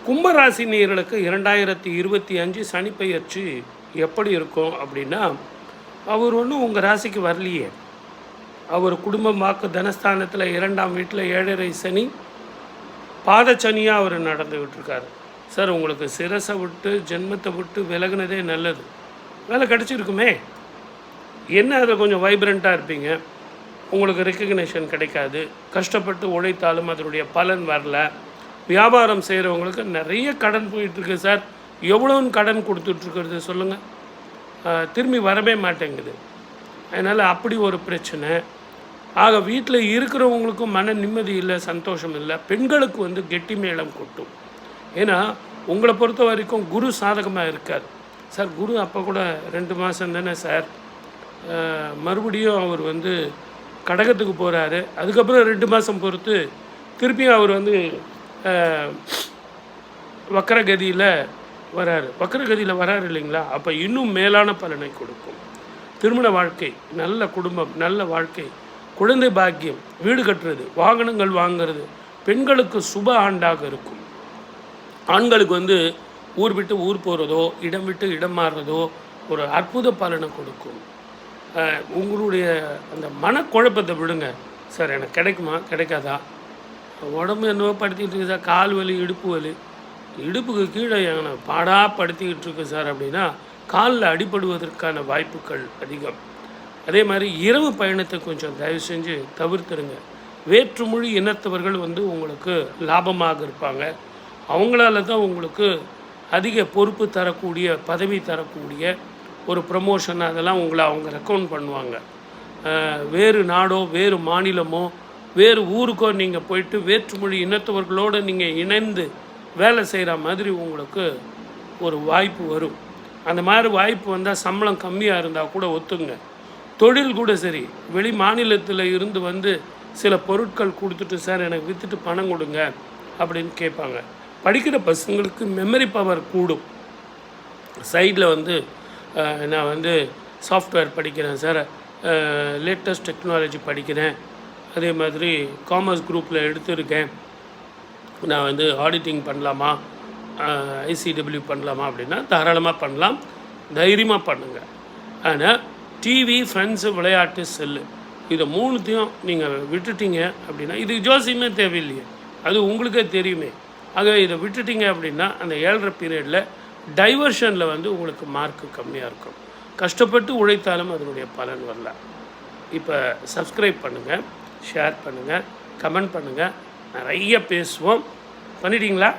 கும்பராசி நேயர்களுக்கு 2025 சனிப்பெயர்ச்சி எப்படி இருக்கும் அப்படின்னா, அவர் ஒன்றும் உங்கள் ராசிக்கு வரலையே. அவர் குடும்பம் வாக்கு தனஸ்தானத்தில் 2ஆம் வீட்டில் 7.5 சனி, பாதச்சனியாக அவர் நடந்துக்கிட்டு இருக்கார். சார், உங்களுக்கு சிரசை விட்டு ஜென்மத்தை விட்டு விலகுனதே நல்லது. வேலை கிடச்சிருக்குமே. என்ன அதில் கொஞ்சம் வைப்ரண்ட்டாக இருப்பீங்க. உங்களுக்கு ரெக்கக்னேஷன் கிடைக்காது. கஷ்டப்பட்டு உழைத்தாலும் அதனுடைய பலன் வரல. வியாபாரம் செய்கிறவங்களுக்கு நிறைய கடன் போயிட்டுருக்கு. சார், எவ்வளோன்னு கடன் கொடுத்துட்ருக்கிறது சொல்லுங்கள். திரும்பி வரவே மாட்டேங்குது. அதனால் அப்படி ஒரு பிரச்சனை. ஆக வீட்டில் இருக்கிறவங்களுக்கும் மன நிம்மதி இல்லை, சந்தோஷம் இல்லை. பெண்களுக்கு வந்து கெட்டி மேளம் கொட்டும். ஏன்னா உங்களை பொறுத்த வரைக்கும் குரு சாதகமாக இருக்கார். சார், குரு அப்போ கூட 2 மாதம் தானே சார், மறுபடியும் அவர் வந்து கடகத்துக்கு போகிறாரு. அதுக்கப்புறம் 2 மாதம் பொறுத்து திருப்பியும் அவர் வந்து வக்கரகதியில் வராரு. வக்கரகதியில் வராரு இல்லைங்களா? அப்போ இன்னும் மேலான பலனை கொடுக்கும். திருமண வாழ்க்கை, நல்ல குடும்பம், நல்ல வாழ்க்கை, குழந்தை பாக்கியம், வீடு கட்டுறது, வாகனங்கள் வாங்கிறது, பெண்களுக்கு சுப ஆண்டாக இருக்கும். ஆண்களுக்கு வந்து ஊர் விட்டு ஊர் போகிறதோ, இடம் விட்டு இடம் மாறுறதோ ஒரு அற்புத பலனை கொடுக்கும். உங்களுடைய அந்த மனக்குழப்பத்தை விடுங்க. சார், எனக்கு கிடைக்குமா கிடைக்காதா, உடம்பு என்னவோ படுத்திக்கிட்டு இருக்குது சார், கால் வலி, இடுப்பு வலி, இடுப்புக்கு கீழே எங்களை பாடாக படுத்திக்கிட்டு இருக்கு சார் அப்படின்னா காலில் அடிபடுவதற்கான வாய்ப்புகள் அதிகம். அதே மாதிரி இரவு பயணத்தை கொஞ்சம் தயவு செஞ்சு தவிர்த்துருங்க. வேற்றுமொழி இனத்தவர்கள் வந்து உங்களுக்கு லாபமாக இருப்பாங்க. அவங்களால தான் உங்களுக்கு அதிக பொறுப்பு தரக்கூடிய, பதவி தரக்கூடிய ஒரு ப்ரமோஷன், அதெல்லாம் உங்களை அவங்க ரெக்கமெண்ட் பண்ணுவாங்க. வேறு நாடோ, வேறு மாநிலமோ, வேறு ஊருக்கோ நீங்கள் போயிட்டு வேற்றுமொழி இனத்தவர்களோடு நீங்கள் இணைந்து வேலை செய்கிற மாதிரி உங்களுக்கு ஒரு வாய்ப்பு வரும். அந்த மாதிரி வாய்ப்பு வந்தால் சம்பளம் கம்மியாக இருந்தால் கூட ஒத்துங்க. தொழில் கூட சரி, வெளி மாநிலத்தில் இருந்து வந்து சில பொருட்கள் கொடுத்துட்டு, சார் எனக்கு விற்றுட்டு பணம் கொடுங்க அப்படின்னு கேட்பாங்க. படிக்கிற பசங்களுக்கு மெமரி பவர் கூடும். சைடில் வந்து நான் வந்து சாஃப்ட்வேர் படிக்கிறேன் சார், லேட்டஸ்ட் டெக்னாலஜி படிக்கிறேன், அதே மாதிரி காமர்ஸ் குரூப்பில் எடுத்திருக்கேன், நான் வந்து ஆடிட்டிங் பண்ணலாமா, ஐசிடபிள்யூ பண்ணலாமா அப்படின்னா தாராளமாக பண்ணலாம், தைரியமாக பண்ணுங்கள். ஆனால் டிவி, ஃப்ரெண்ட்ஸு, விளையாட்டு, செல்லு, இதை 3த்தையும் நீங்கள் விட்டுட்டீங்க அப்படின்னா, இது ஜோசியமே தேவையில்லையே, அது உங்களுக்கே தெரியுமே. ஆக இதை விட்டுட்டீங்க அப்படின்னா அந்த 7.5 பீரியடில் டைவர்ஷனில் வந்து உங்களுக்கு மார்க்கு கம்மியாக இருக்கும். கஷ்டப்பட்டு உழைத்தாலும் அதனுடைய பலன் வரல. இப்போ சப்ஸ்கிரைப் பண்ணுங்கள், ஷேர் பண்ணுங்கள், கமெண்ட் பண்ணுங்கள், நிறைய பேசுவோம். பண்ணிட்டீங்களா?